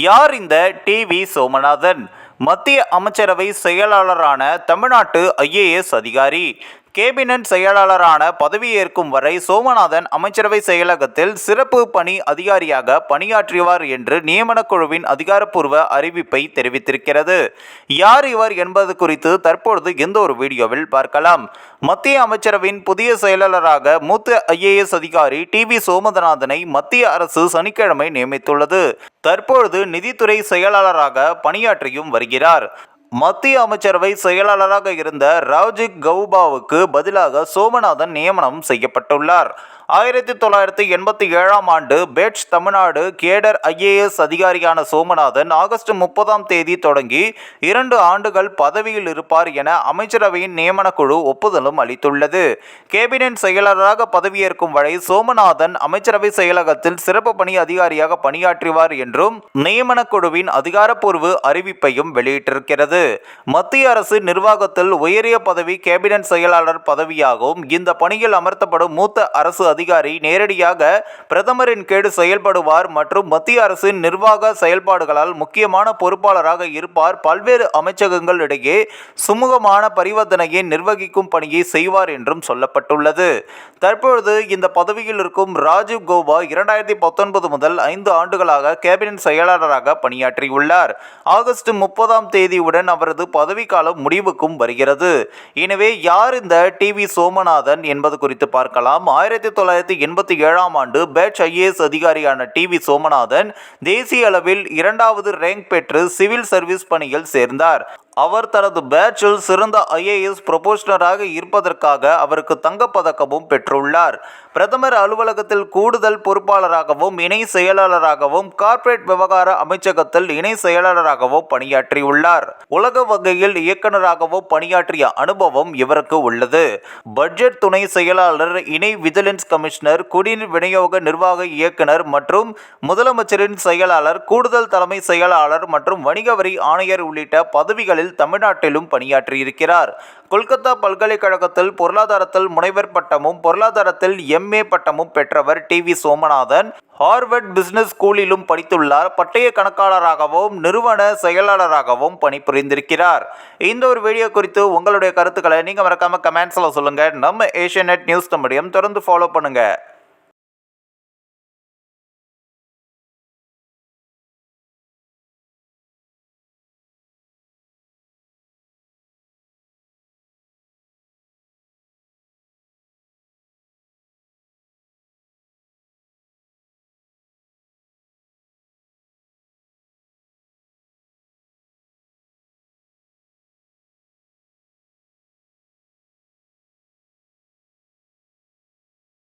யார் இந்த டிவி சோமநாதன்? மத்திய அமைச்சரவை செயலாளரான தமிழ்நாட்டு ஐஏஎஸ் அதிகாரி. கேபினட் செயலாளரான பதவியேற்கும் வரை சோமநாதன் அமைச்சரவை செயலகத்தில் சிறப்பு பணி அதிகாரியாக பணியாற்றியவர் என்று நியமனக்குழுவின் அதிகாரப்பூர்வ அறிவிப்பை தெரிவித்திருக்கிறது. யார் இவர் என்பது குறித்து தற்பொழுது இந்த ஒரு வீடியோவில் பார்க்கலாம். மத்திய அமைச்சரவையின் புதிய செயலாளராக மூத்த ஐஏஎஸ் அதிகாரி டிவி சோமநாதனை மத்திய அரசு சனிக்கிழமை நியமித்துள்ளது. தற்பொழுது நிதித்துறை செயலாளராக பணியாற்றியும் வருகிறார். மத்திய அமைச்சரவை செயலாளராக இருந்த ராஜீவ் கவுபாவுக்கு பதிலாக சோமநாதன் நியமனம் செய்யப்பட்டுள்ளார். 1987ஆம் ஆண்டு பேட்ச் தமிழ்நாடு கேடர் ஐஏஎஸ் அதிகாரியான சோமநாதன் ஆகஸ்ட் 30 தொடங்கி 2 ஆண்டுகள் பதவியில் இருப்பார் என அமைச்சரவையின் நியமனக்குழு ஒப்புதலும் அளித்துள்ளது. கேபினட் செயலாளராக பதவியேற்கும் வரை சோமநாதன் அமைச்சரவை செயலகத்தில் சிறப்பு பணி அதிகாரியாக பணியாற்றுவார் என்றும் நியமனக்குழுவின் அதிகாரப்பூர்வ அறிவிப்பையும் வெளியிட்டிருக்கிறது. மத்திய அரசு நிர்வாகத்தில் உயரிய பதவி கேபினட் செயலாளர் பதவியாகும். இந்த பணியில் அமர்த்தப்படும் மூத்த அரசு அதிகாரி நேரடியாக பிரதமரின் கீழ் செயல்படுவார் மற்றும் மத்திய அரசின் நிர்வாக செயல்பாடுகளால் முக்கியமான பொறுப்பாளராக இருப்பார். பல்வேறு அமைச்சகங்கள் இடையே சுமூகமான பரிவர்த்தனையை நிர்வகிக்கும் பணியை செய்வார் என்றும் சொல்லப்பட்டுள்ளது. தற்பொழுது இந்த பதவியில் இருக்கும் ராஜீவ் கௌபா 2019 முதல் 5 ஆண்டுகளாக கேபினட் செயலாளராக பணியாற்றியுள்ளார். ஆகஸ்ட் 30 அவரது பதவிக்காலம் முடிவுக்கும் வருகிறது. எனவே யார் இந்த டிவி சோமநாதன் என்பது குறித்து பார்க்கலாம். 1987ஆம் ஆண்டு பேட்ச் ஐஏஎஸ் அதிகாரியான டிவி சோமநாதன் தேசிய அளவில் 2வது ரேங்க் பெற்று சிவில் சர்வீஸ் பணியில் சேர்ந்தார். அவர் தனது பேட்சில் சிறந்த ஐஏஎஸ் ப்ரொபோஷனராக இருப்பதற்காக அவருக்கு தங்கப்பதக்கமும் பெற்றுள்ளார். பிரதமர் அலுவலகத்தில் கூடுதல் பொறுப்பாளராகவும் இணை செயலாளராகவும் கார்ப்பரேட் விவகார அமைச்சகத்தில் இணை செயலாளராகவும் பணியாற்றியுள்ளார். உலக வகையில் இயக்குநராகவும் பணியாற்றிய அனுபவம் இவருக்கு உள்ளது. பட்ஜெட் துணை செயலாளர், இணை விஜிலன்ஸ் கமிஷனர், குடிநீர் விநியோக நிர்வாக இயக்குனர் மற்றும் முதலமைச்சரின் செயலாளர், கூடுதல் தலைமை செயலாளர் மற்றும் வணிக வரி ஆணையர் உள்ளிட்ட பதவிகளில் தமிழ்நாட்டிலும் பணியாற்றியிருக்கிறார். கொல்கத்தா பல்கலைக்கழகத்தில் பொருளாதாரத்தில் முனைவர் பட்டமும் பொருளாதாரத்தில் MA பட்டமும் பெற்றவர் டிவி சோமநாதன். ஹார்வர்ட் பிசினஸ் ஸ்கூலிலும் படித்துள்ளார். பட்டய கணக்காளராகவும் நிறுவன செயலாளராகவும் பணிபுரிந்திருக்கிறார். இந்த ஒரு வீடியோ குறித்து உங்களுடைய கருத்துக்களை நீங்க மறக்காம கமெண்ட்ஸ்ல சொல்லுங்க. நம்ம ஏஷியநெட் நியூஸ் தமிழையும் தொடர்ந்து ஃபாலோ பண்ணுங்க.